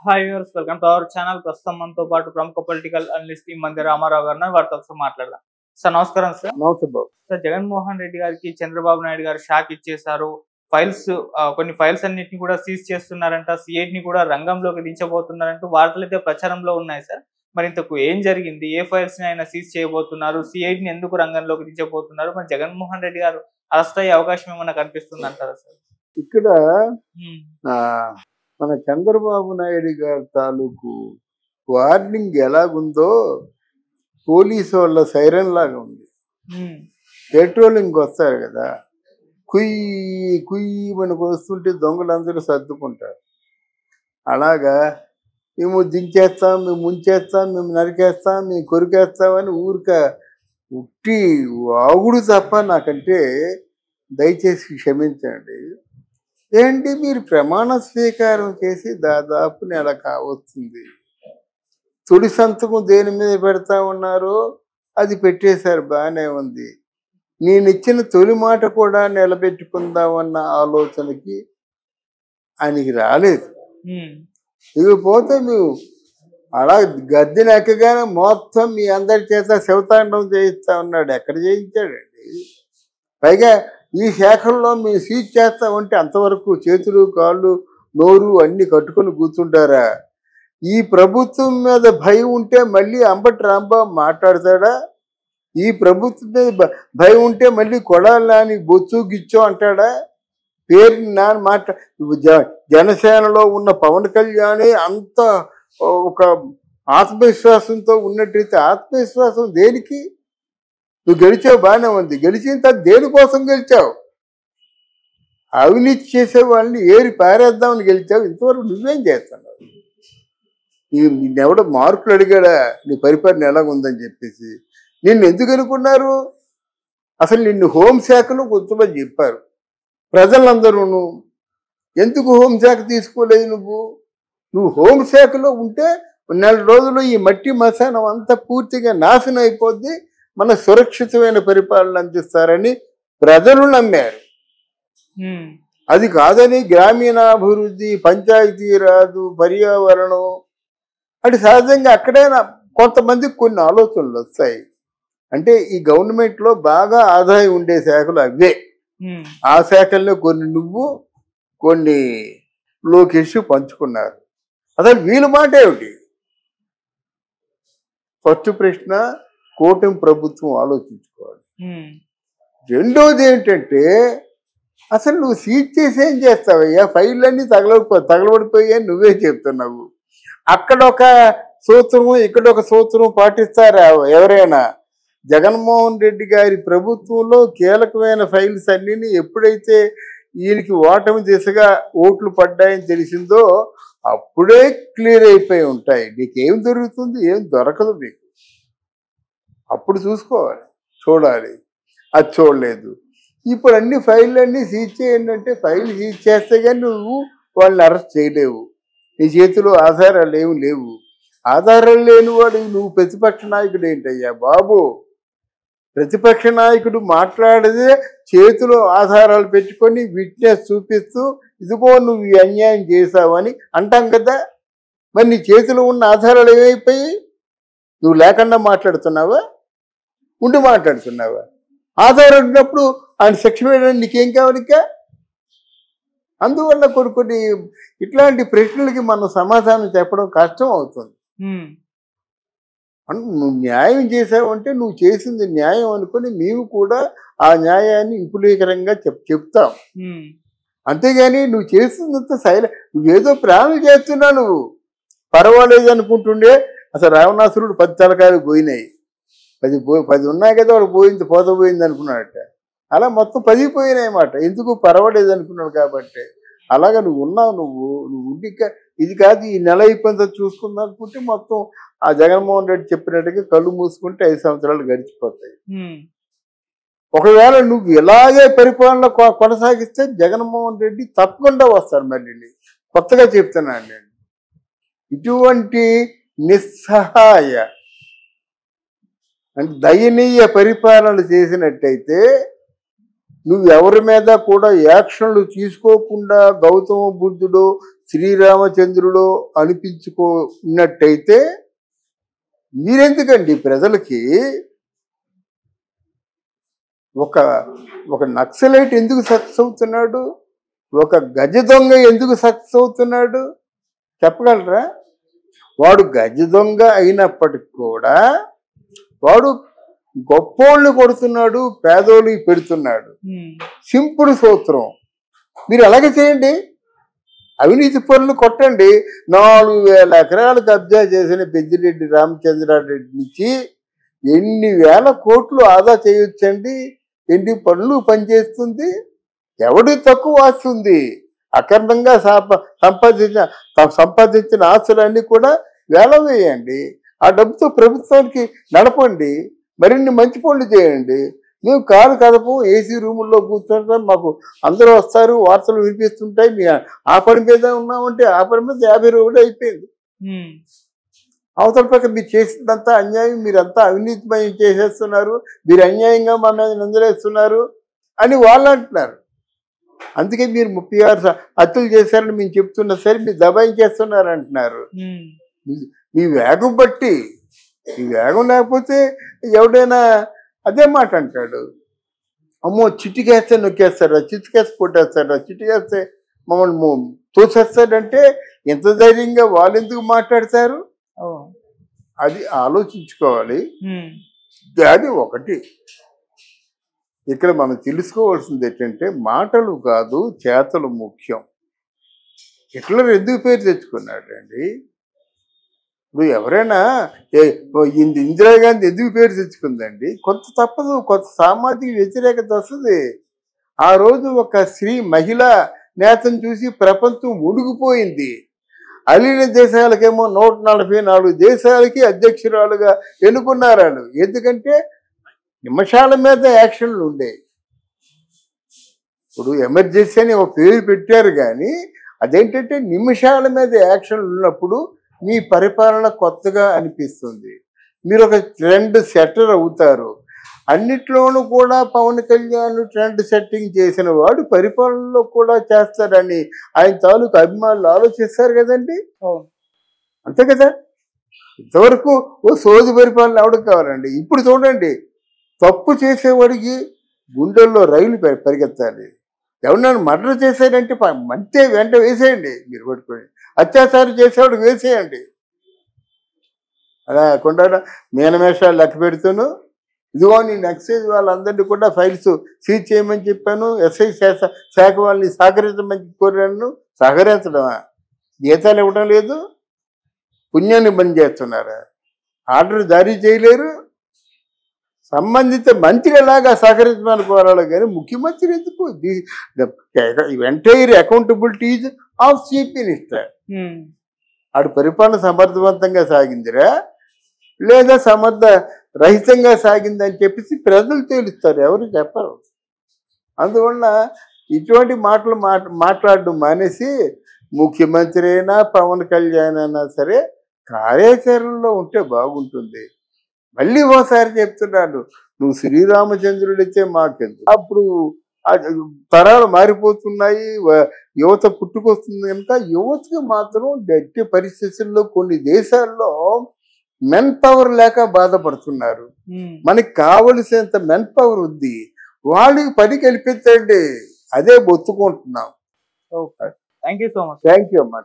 Hi viewers, welcome to our channel. ప్రస్తుతం మనతో పాటు ప్రముఖ పొలిటికల్ అనలిస్ట్ మంది రామారావు గారు వారితో ఒకసారి మాట్లాడదాం. సార్ నమస్కారం. సార్ నమస్తే బాబు. సార్, జగన్మోహన్ రెడ్డి గారికి చంద్రబాబు నాయుడు గారు షాక్ ఇచ్చేశారు. కొన్ని ఫైల్స్ అన్నింటినీ కూడా సీజ్ చేస్తున్నారంట, సిఐడి ని కూడా రంగంలోకి దించబోతున్నారంటూ వార్తలు అయితే ప్రచారంలో ఉన్నాయి. సార్, మరి ఇంతకు ఏం జరిగింది? ఏ ఫైల్స్ ని ఆయన సీజ్ చేయబోతున్నారు? సిఐడిని ఎందుకు రంగంలోకి దించబోతున్నారు? మరి జగన్మోహన్ రెడ్డి గారు అరెస్ట్ అయ్యే అవకాశం ఏమన్నా కనిపిస్తుంది అంటారా సార్? ఇక్కడ మన చంద్రబాబు నాయుడు గారి తాలూకు వార్నింగ్ ఎలాగుందో పోలీసు వాళ్ళ సైరన్ లాగా ఉంది. పెట్రోలింగ్ వస్తారు కదా, కుయ్యి కుయ్యి మనకు వస్తుంటే దొంగలందరూ సర్దుకుంటారు. అలాగా మేము దించేస్తాం, మేము ముంచేస్తాం, మేము నరికేస్తాం, మేము కొరికేస్తామని ఊరిక ఉట్టి వాగుడు తప్ప నాకంటే దయచేసి క్షమించండి. ఏంటి, మీరు ప్రమాణ స్వీకారం చేసి దాదాపు నెల కావస్తుంది. తొలి సంతకం దేని మీద పెడతా ఉన్నారో అది పెట్టేశారు, బాగానే ఉంది. నేను ఇచ్చిన తొలి మాట కూడా నిలబెట్టుకుందామన్న ఆలోచనకి ఆయనకి రాలేదు. ఇకపోతే మేము అలా గద్దెని ఎక్కగానే మొత్తం మీ అందరి చేత శివతాండం చేయిస్తా ఉన్నాడు. ఎక్కడ చేయించాడండి? పైగా ఈ శాఖల్లో మేము సీజ్ చేస్తామంటే అంతవరకు చేతులు కాళ్ళు నోరు అన్ని కట్టుకొని కూర్చుంటారా? ఈ ప్రభుత్వం మీద భయం ఉంటే మళ్ళీ అంబటి రాంబాబు మాట్లాడతాడా? ఈ ప్రభుత్వం మీద భయం ఉంటే మళ్ళీ కొడాలని బొచ్చు గిచ్చో అంటాడా? పేరు నాన్న జనసేనలో ఉన్న పవన్ కళ్యాణ్ అంత ఒక ఆత్మవిశ్వాసంతో ఉన్నట్టయితే ఆత్మవిశ్వాసం దేనికి? నువ్వు గెలిచావు, బాగానే ఉంది. గెలిచిన తర్వాత దేనికోసం గెలిచావు? అవినీతి చేసే వాళ్ళని ఏరి పారేద్దామని గెలిచావు. ఇంతవరకు నువ్వేం చేస్తున్నావు? నిన్నెవడో మార్కులు అడిగాడా నీ పరిపాలన ఎలాగుందని చెప్పేసి? నిన్ను ఎందుకు అనుకున్నారు? అసలు నిన్ను హోంశాఖలో కొంతమంది చెప్పారు. ప్రజలందరూ ఎందుకు హోంశాఖ తీసుకోలేదు? నువ్వు హోంశాఖలో ఉంటే నెల రోజులు ఈ మట్టి మశానం అంతా పూర్తిగా నాశనం అయిపోద్ది, మన సురక్షితమైన పరిపాలన అందిస్తారని ప్రజలు నమ్మారు. అది కాదని గ్రామీణాభివృద్ధి, పంచాయతీరాజు, పర్యావరణం అంటే సహజంగా అక్కడైనా కొంతమందికి కొన్ని ఆలోచనలు వస్తాయి. అంటే ఈ గవర్నమెంట్లో బాగా ఆదాయం ఉండే శాఖలు అవే. ఆ శాఖల్లో కొన్ని నువ్వు, కొన్ని లోకేష్ పంచుకున్నారు. అసలు వీళ్ళ మాట ఏమిటి? ఫస్ట్ ప్రశ్న కూటమి ప్రభుత్వం ఆలోచించుకోవాలి. రెండోది ఏంటంటే, అసలు నువ్వు సీజ్ చేసి ఏం చేస్తావయ్యా? ఫైళ్ళన్నీ తగలబడిపోయాయని నువ్వే చెప్తున్నావు. అక్కడొక సూత్రము ఇక్కడొక సూత్రం పాటిస్తారా ఎవరైనా? జగన్మోహన్ రెడ్డి గారి ప్రభుత్వంలో కీలకమైన ఫైల్స్ అన్నీ ఎప్పుడైతే ఈయనకి ఓటమి దిశగా ఓట్లు పడ్డాయని తెలిసిందో అప్పుడే క్లియర్ అయిపోయి ఉంటాయి. నీకేం దొరుకుతుంది? ఏం దొరకదు నీకు. అప్పుడు చూడాలి. అది చూడలేదు. ఇప్పుడు అన్ని ఫైళ్ళన్నీ సీజ్ చేయండి అంటే ఫైల్ సీజ్ చేస్తే కానీ నువ్వు వాళ్ళని అరెస్ట్ చేయలేవు. నీ చేతిలో ఆధారాలు ఏమి లేవు. ఆధారాలు లేని వాడు నువ్వు ప్రతిపక్ష నాయకుడు ఏంటయ్యా బాబు? ప్రతిపక్ష నాయకుడు మాట్లాడేదే చేతిలో ఆధారాలు పెట్టుకొని విట్నెస్ చూపిస్తూ ఇదిగో నువ్వు ఈ అన్యాయం చేశావని అంటాం కదా. మరి నీ చేతిలో ఉన్న ఆధారాలు ఏమైపోయాయి? నువ్వు లేకుండా మాట్లాడుతున్నావా, ఉండి మాట్లాడుతున్నావా? ఆధారం ఉన్నప్పుడు ఆయన శిక్ష వేయడానికి నీకేం కావాలి? అందువల్ల కొన్ని ఇట్లాంటి ప్రశ్నలకి మనం సమాధానం చెప్పడం కష్టం అవుతుంది. నువ్వు న్యాయం చేసావంటే నువ్వు చేసింది న్యాయం అనుకుని మేము కూడా ఆ న్యాయాన్ని విపులీకరంగా చెప్తాం. అంతేగాని నువ్వు చేసిందంతా నువ్వేదో ప్లాన్లు చేస్తున్నా. నువ్వు పర్వాలేదు అనుకుంటుండే అసలు రావణాసురుడు 10 తలకాయలు పోయినాయి. 10 ఉన్నాయి కదా, వాడు పోయింది అనుకున్నాడట. అలా మొత్తం 10 పోయినాయి అన్నమాట. ఎందుకు పర్వాలేదు అనుకున్నాడు కాబట్టి. అలాగా నువ్వు ఉన్నావు. నువ్వు ఉండి ఇది కాదు ఈ నెల అయిపోయిందో చూసుకుందాం అనుకుంటే మొత్తం ఆ జగన్మోహన్ రెడ్డి చెప్పినట్టుగా కళ్ళు మూసుకుంటే 5 సంవత్సరాలు గడిచిపోతాయి. ఒకవేళ నువ్వు ఇలాగే పరిపాలన కొనసాగిస్తే జగన్మోహన్ రెడ్డి తప్పకుండా వస్తారు. మళ్ళీ కొత్తగా చెప్తున్నాను నేను, ఇటువంటి నిస్సహాయ అంటే దయనీయ పరిపాలన చేసినట్టయితే నువ్వు ఎవరి మీద కూడా యాక్షన్లు తీసుకోకుండా గౌతమ బుద్ధుడు శ్రీరామచంద్రుడు అనిపించుకున్నట్టయితే మీరెందుకండి ప్రజలకి ఒక నక్సలైట్ ఎందుకు సక్సెస్ అవుతున్నాడు, ఒక గజ దొంగ ఎందుకు సక్సెస్ అవుతున్నాడు చెప్పగలరా? వాడు గజ దొంగ అయినప్పటికి కూడా వాడు గొప్పోళ్ళు కొడుతున్నాడు, పేదోళ్ళకి పెడుతున్నాడు. సింపుల్ సూత్రం. మీరు అలాగే చేయండి, అవినీతి పనులు కొట్టండి. 4,000 ఎకరాలు కబ్జా చేసిన పెద్దిరెడ్డి రామచంద్రారెడ్డి నుంచి ఎన్ని వేల కోట్లు ఆదా చేయొచ్చండి, ఎన్ని పనులు పనిచేస్తుంది. ఎవడి తక్కువ వస్తుంది? అక్రమంగా సంపాదించిన ఆస్తులన్నీ కూడా వేలం వేయండి. ఆ డబ్బుతో ప్రభుత్వానికి నడపండి, మరిన్ని మంచి పనులు చేయండి. మేము కారు కదపం, ఏసీ రూముల్లో కూర్చుంటాం, మాకు అందరూ వస్తారు, వార్తలు వినిపిస్తుంటాయి. మీ ఆ పని మీద ఉన్నామంటే ఆ పని మీద 50 రూపాయలు అయిపోయింది. అవతల పక్క మీరు చేసిందంతా అన్యాయం, మీరంతా అవినీతిమయం చేసేస్తున్నారు, మీరు అన్యాయంగా మా మీద నిందలేస్తున్నారు అని వాళ్ళు అంటున్నారు. అందుకే మీరు 36 హత్యలు చేశారని మేము చెప్తున్నా సరే మీరు దబాయించేస్తున్నారు అంటున్నారు. మీ వేగం బట్టి, ఈ వేగం లేకపోతే ఎవడైనా అదే మాట అంటాడు. అమ్మో చిటికేస్తే నొక్కేస్తారా, చిటికేస్తే కొట్టేస్తారా, చిటికేస్తే మమ్మల్ని తోసేస్తాడంటే ఎంత ధైర్యంగా వాళ్ళు ఎందుకు మాట్లాడతారు? అది ఆలోచించుకోవాలి. అది ఒకటి. ఇక్కడ మనం తెలుసుకోవాల్సింది ఏంటంటే మాటలు కాదు చేతలు ముఖ్యం. హిట్లర్ ఎందుకు పేరు తెచ్చుకున్నాడండి? ఇప్పుడు ఎవరైనా ఇందిరాగాంధీ ఎందుకు పేరు తెచ్చుకుందండి? కొంత తప్పదు, కొంత సామాజిక వ్యతిరేకత వస్తుంది. ఆ రోజు ఒక మహిళా నేతను చూసి ప్రపంచం మునిగిపోయింది. అలీన దేశాలకేమో 144 దేశాలకి అధ్యక్షురాలుగా ఎన్నుకున్నారు వాళ్ళు. ఎందుకంటే నిమిషాల మీద యాక్షన్లు ఉండే. ఇప్పుడు ఎమర్జెన్సీ అని ఒక పేరు పెట్టారు, కానీ అదేంటంటే నిమిషాల మీద యాక్షన్లు ఉన్నప్పుడు మీ పరిపాలన కొత్తగా అనిపిస్తుంది, మీరు ఒక ట్రెండ్ సెట్టర్ అవుతారు. అన్నిట్లోనూ కూడా పవన్ కళ్యాణ్ ట్రెండ్ సెట్టింగ్ చేసిన వాడు పరిపాలనలో కూడా చేస్తారని ఆయన తాలూకు అభిమానులు ఆలోచిస్తారు కదండి. అంతే కదా. ఇంతవరకు ఓ సోది పరిపాలన ఎవరికి కావాలండి? ఇప్పుడు చూడండి, తప్పు చేసేవాడికి గుండెల్లో రైలు పరిగెత్తాలి. ఎవరినైనా మర్డర్ చేశాడంటే మంతే వెంట వేసేయండి, మీరు పట్టుకొని. అత్యాచారం చేసేవాడు వేసేయండి. అలా కాకుండా మీనమేషాలు లెక్క పెడుతూను ఇదిగో నేను ఎక్సైజ్ వాళ్ళందరినీ కూడా ఫైల్స్ సీజ్ చేయమని చెప్పాను, ఎస్ఐ శాఖ వాళ్ళని సహకరించమని కోరాను. సహకరించడమా? జీతాలు ఇవ్వడం లేదు, పుణ్యాన్ని బంద్ చేస్తున్నారా? ఆర్డర్ జారీ చేయలేరు. సంబంధిత మంత్రి ఎలాగా సహకరించమని కోరాలి, కానీ ముఖ్యమంత్రి ఎందుకు? Entire accountability of chief minister. ఆడు పరిపాలన సమర్థవంతంగా సాగిందిరా లేదా సమర్థ రహితంగా సాగిందని చెప్పేసి ప్రజలు తేలుస్తారు, ఎవరు చెప్పరు. అందువల్ల ఇటువంటి మాటలు మాట్లాడడం మానేసి ముఖ్యమంత్రి అయినా పవన్ కళ్యాణ్ అయినా సరే కార్యాచరణలో ఉంటే బాగుంటుంది. మళ్ళీ ఓసారి చెప్తున్నాను, నువ్వు శ్రీరామచంద్రుడిచ్చే మాకెందుకు? అప్పుడు తరాలు మారిపోతున్నాయి, యువత పుట్టుకొస్తుంది కనుక యువతకి మాత్రం గట్టి పరిస్థితుల్లో కొన్ని దేశాల్లో మెన్ పవర్ లేక బాధపడుతున్నారు. మనకి కావలసినంత మెన్ పవర్ ఉంది, వాళ్ళకి పని కల్పించండి, అదే బొత్తుకుంటున్నాం. Thank you so much. Thank you అమ్మా.